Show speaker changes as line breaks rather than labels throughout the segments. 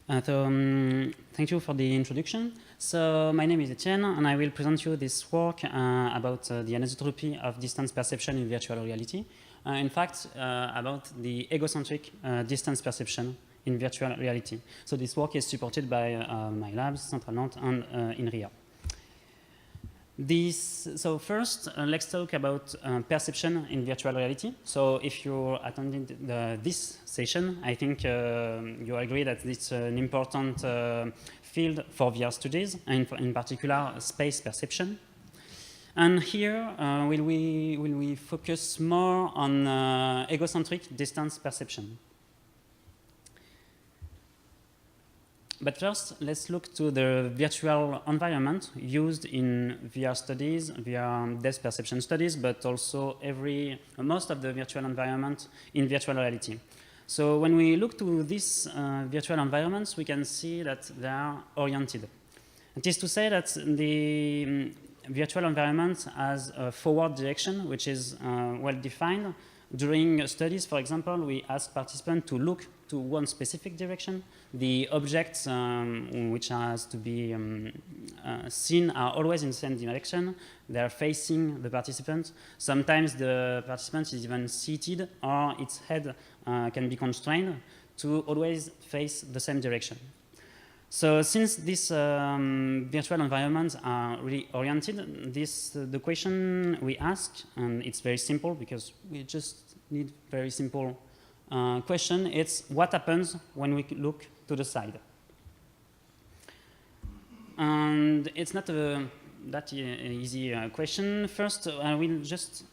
Thank you for the introduction. So my name is Etienne, and I will present you this work about the anisotropy of distance perception in virtual reality. In fact, about the egocentric distance perception in virtual reality. So this work is supported by my labs, Centrale, Nantes, and Inria. So first, let's talk about perception in virtual reality. So if you attended this session, I think you agree that it's an important field for VR studies, and in particular, space perception. And here, will we focus more on egocentric distance perception. But first, let's look to the virtual environment used in VR studies, VR depth perception studies, but also most of the virtual environment in virtual reality. So when we look to these virtual environments, we can see that they are oriented. It is to say that the virtual environment has a forward direction, which is well defined. During studies, for example, we ask participants to look to one specific direction. The objects which has to be seen are always in the same direction. They are facing the participant. Sometimes the participant is even seated, or its head can be constrained to always face the same direction. So since these virtual environments are really oriented, the question we ask, and it's very simple because we just need very simple question, it's what happens when we look to the side? And it's not that easy question. First, I will just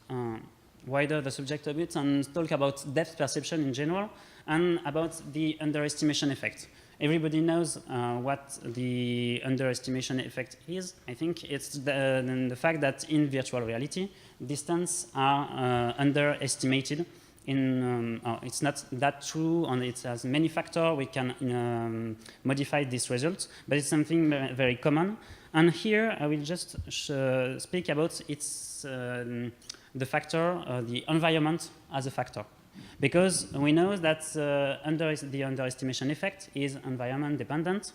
widen the subject a bit and talk about depth perception in general and about the underestimation effect. Everybody knows what the underestimation effect is. I think it's the fact that in virtual reality, distance are underestimated. It's not that true, and it has many factors. We can modify this result, but it's something very common. And here I will just speak about the factor, the environment as a factor. Because we know that the underestimation effect is environment dependent.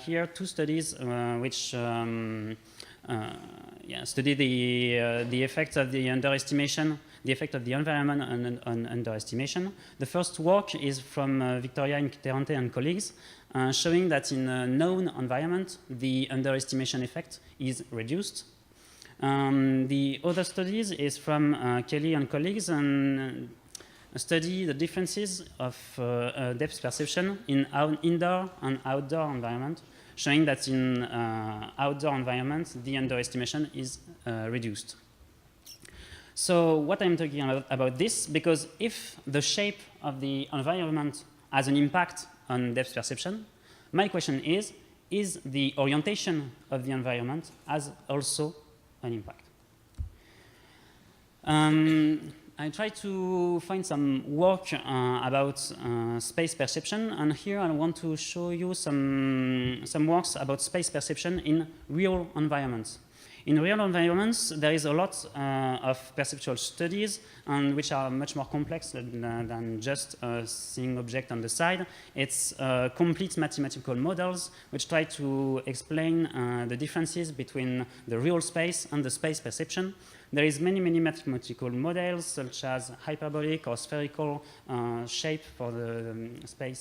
Here, two studies which study the effect of the underestimation, the effect of the environment on underestimation. The first work is from Victoria Interante and colleagues, showing that in a known environment, the underestimation effect is reduced. The other studies is from Kelly and colleagues, and study the differences of depth perception in indoor and outdoor environment, showing that in outdoor environments, the underestimation is reduced. So what I'm talking about this, because if the shape of the environment has an impact on depth perception, my question is the orientation of the environment has also an impact? I try to find some work about space perception, and here I want to show you some works about space perception in real environments. In real environments, there is a lot of perceptual studies, and which are much more complex than just seeing object on the side. It's complete mathematical models which try to explain the differences between the real space and the space perception. There is many mathematical models, such as hyperbolic or spherical shape for the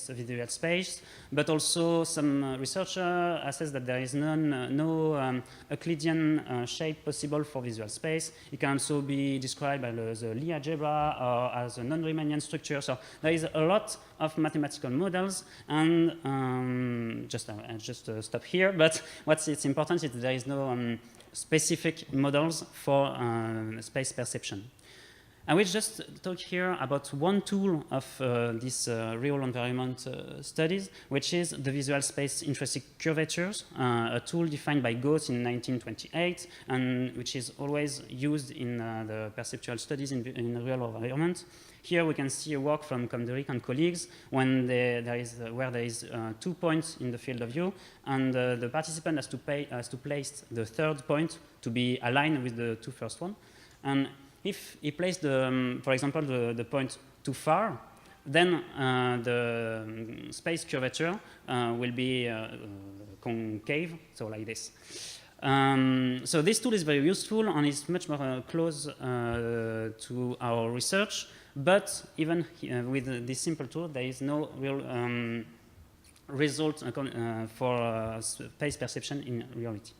visual space, but also some researchers assess that there is no Euclidean shape possible for visual space. It can also be described as a Lie algebra or as a non-Riemannian structure. So there is a lot of mathematical models, and just stop here. But what's important is there is no specific models for space perception. I will just talk here about one tool of these real environment studies, which is the visual space intrinsic curvatures, a tool defined by Gauss in 1928, and which is always used in the perceptual studies in real environment. Here we can see a work from Comderic and colleagues where there is 2 points in the field of view, and the participant has to place the third point to be aligned with the two first one. And if he placed, for example, the point too far, then the space curvature will be concave, so like this. So this tool is very useful and is much more close to our research, but even with this simple tool, there is no real result for space perception in reality.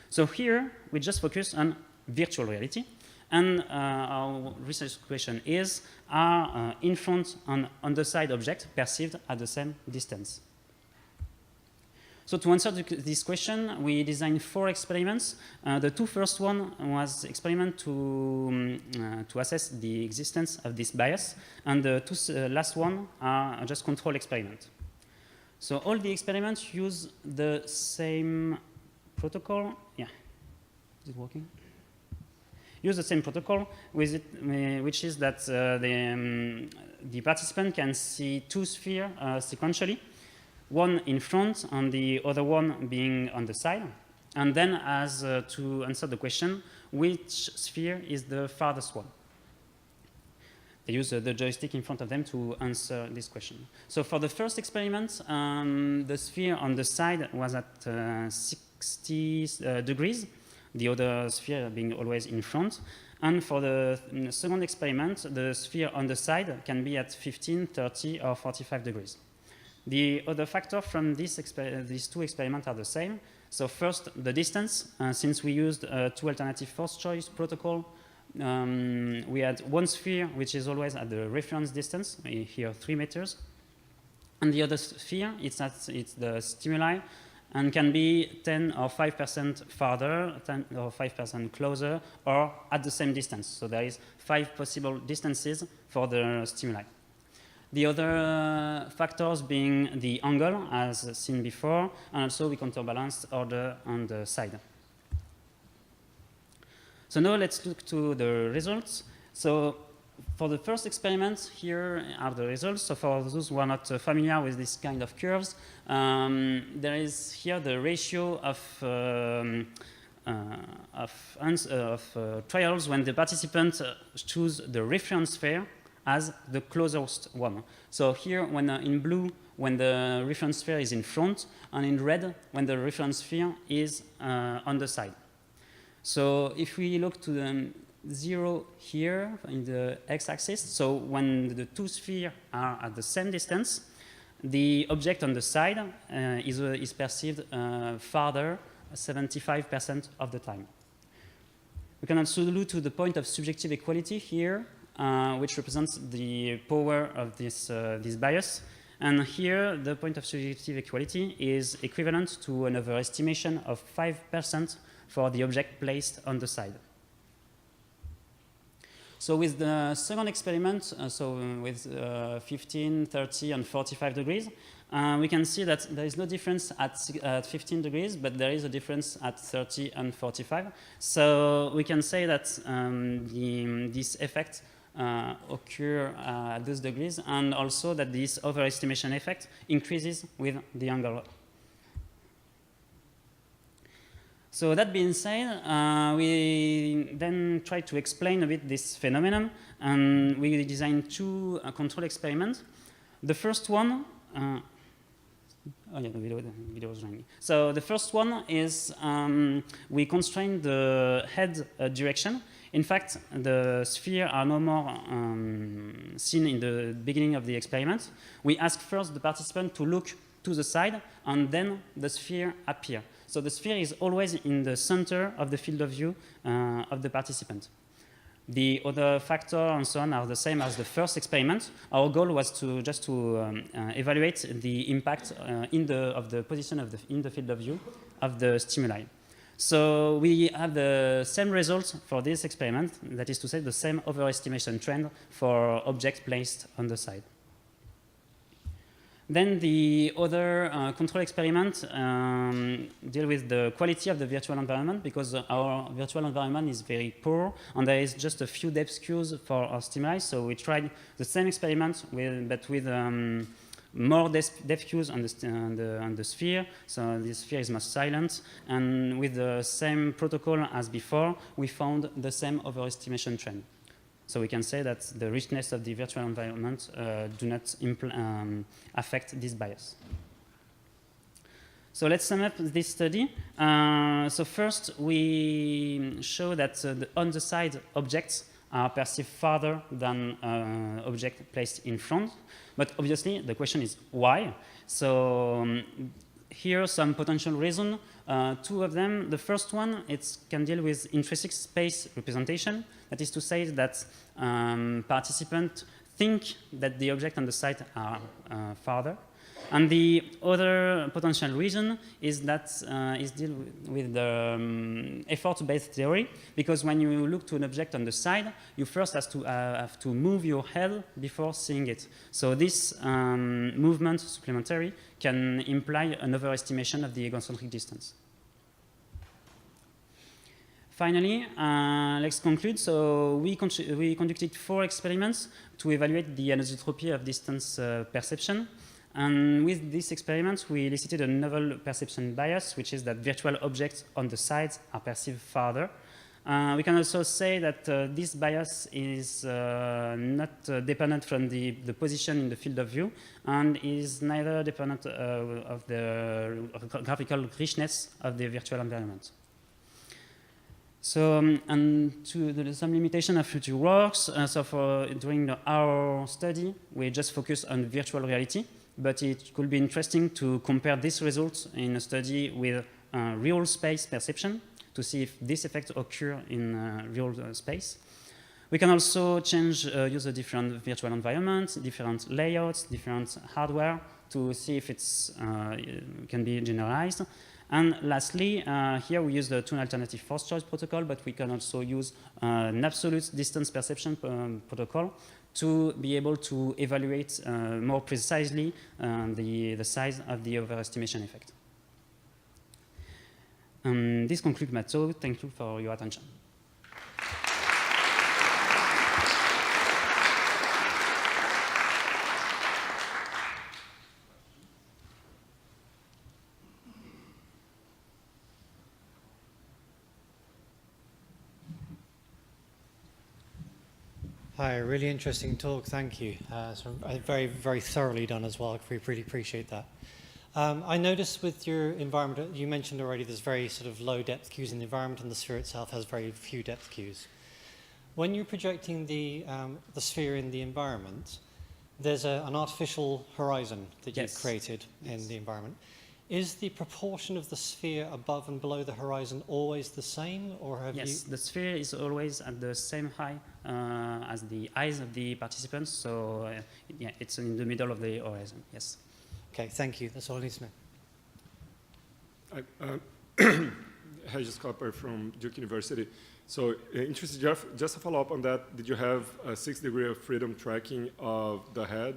So here, we just focus on virtual reality. And our research question is, are in front and on the side objects perceived at the same distance? So to answer this question, we designed 4 experiments. The 2 first one was experiment to assess the existence of this bias, and the 2 last one are just control experiment. So all the experiments use the same protocol. Yeah, is it working? Use the same protocol with it, which is that the participant can see 2 spheres sequentially, one in front and the other one being on the side, and then as to answer the question, which sphere is the farthest one. They use the joystick in front of them to answer this question. So for the first experiment, the sphere on the side was at 60 degrees, the other sphere being always in front. And for the second experiment, the sphere on the side can be at 15, 30, or 45 degrees. The other factor from these 2 experiments are the same. So first, the distance. Since we used 2 alternative first choice protocol, we had one sphere which is always at the reference distance, here 3 meters. And the other sphere, it's the stimuli, and can be 10 or 5% farther, 10 or 5% closer, or at the same distance. So there is 5 possible distances for the stimuli. The other factors being the angle, as seen before, and also we counterbalanced order on the side. So now let's look to the results. So for the first experiment, here are the results. So for those who are not familiar with this kind of curves, there is here the ratio of trials when the participant choose the reference sphere as the closest one. So here, when in blue, when the reference sphere is in front, and in red, when the reference sphere is on the side. So if we look to the 0 here in the x-axis, so when the 2 spheres are at the same distance, the object on the side is perceived farther 75% of the time. We can also allude to the point of subjective equality here, which represents the power of this bias. And here, the point of subjective equality is equivalent to an overestimation of 5% for the object placed on the side. So with the second experiment, with 15, 30, and 45 degrees, we can see that there is no difference at 15 degrees, but there is a difference at 30 and 45. So we can say that this effect occur at those degrees, and also that this overestimation effect increases with the angle. So that being said, we then try to explain a bit this phenomenon, and we designed 2 control experiments. The first one, oh yeah, the video was running. So the first one is we constrain the head direction. In fact, the spheres are no more seen in the beginning of the experiment. We ask first the participant to look to the side, and then the sphere appear. So the sphere is always in the center of the field of view of the participant. The other factor and so on are the same as the first experiment. Our goal was to evaluate the impact of the position in the field of view of the stimuli. So we have the same results for this experiment, that is to say the same overestimation trend for objects placed on the side. Then the other control experiment deal with the quality of the virtual environment, because our virtual environment is very poor and there is just a few depth cues for our stimuli. So we tried the same experiment but with more depth cues on the sphere. So the sphere is most silent, and with the same protocol as before, we found the same overestimation trend. So we can say that the richness of the virtual environment do not affect this bias. So let's sum up this study. So first, we show that the on-the-side objects are perceived farther than objects placed in front. But obviously, the question is why? So here are some potential reasons. Two of them. The first one, it can deal with intrinsic space representation. That is to say that participants think that the objects on the site are farther. And the other potential reason is that is deal with the effort-based theory, because when you look to an object on the side, you first have to move your head before seeing it. So this movement supplementary can imply an overestimation of the egocentric distance. Finally, let's conclude. So we conducted 4 experiments to evaluate the anisotropy of distance perception. And with these experiments, we elicited a novel perception bias, which is that virtual objects on the sides are perceived farther. We can also say that this bias is not dependent from the position in the field of view, and is neither dependent of the graphical richness of the virtual environment. So, and to some limitation of future works, during our study, we just focus on virtual reality. But it could be interesting to compare these results in a study with real space perception to see if these effects occur in real space. We can also use a different virtual environment, different layouts, different hardware to see if it can be generalized. And lastly, here we use the two alternative force choice protocol, but we can also use an absolute distance perception protocol to be able to evaluate more precisely the size of the overestimation effect. This concludes my talk. Thank you for your attention.
Hi, really interesting talk, thank you. So very, very thoroughly done as well, we really appreciate that. I noticed with your environment, you mentioned already there's very sort of low depth cues in the environment, and the sphere itself has very few depth cues. When you're projecting the sphere in the environment, there's an artificial horizon that you've created in the environment. Is the proportion of the sphere above and below the horizon always the same, or have you?
Yes, the sphere is always at the same height as the eyes of the participants, so yeah, it's in the middle of the horizon, yes.
Okay, thank you. That's all I need to
know. Regis Copper from Duke University. So interested, Jeff, just a follow-up on that. Did you have a 6 degree of freedom tracking of the head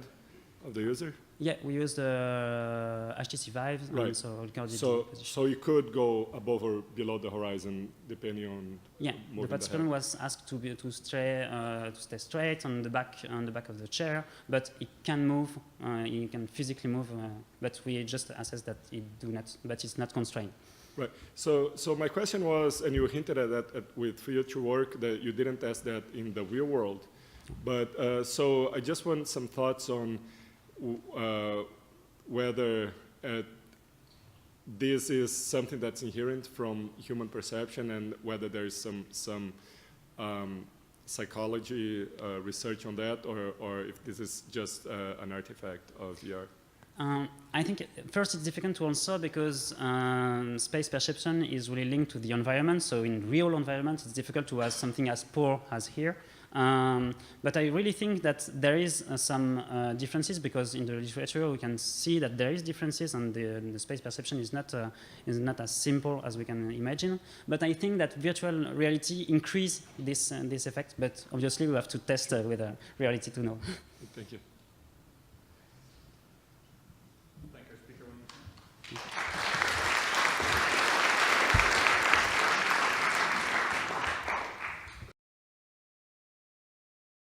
of the user?
Yeah, we used HTC Vive.
Right.
And
so you could go above or below the horizon depending on.
Yeah, the participant was asked to stay straight on the back of the chair, but it can move. It can physically move, but we just assessed that but it's not constrained.
Right. So my question was, and you hinted at that with future work, that you didn't test that in the real world, but so I just want some thoughts on. Whether this is something that's inherent from human perception, and whether there is some psychology research on that, or if this is just an artifact of VR.
I think first it's difficult to answer because space perception is really linked to the environment. So in real environment, it's difficult to have something as poor as here. But I really think that there is some differences, because in the literature we can see that there is differences, and the space perception is not as simple as we can imagine. But I think that virtual reality increase this effect. But obviously we have to test with reality to know.
Thank you.
Thank you, speaker.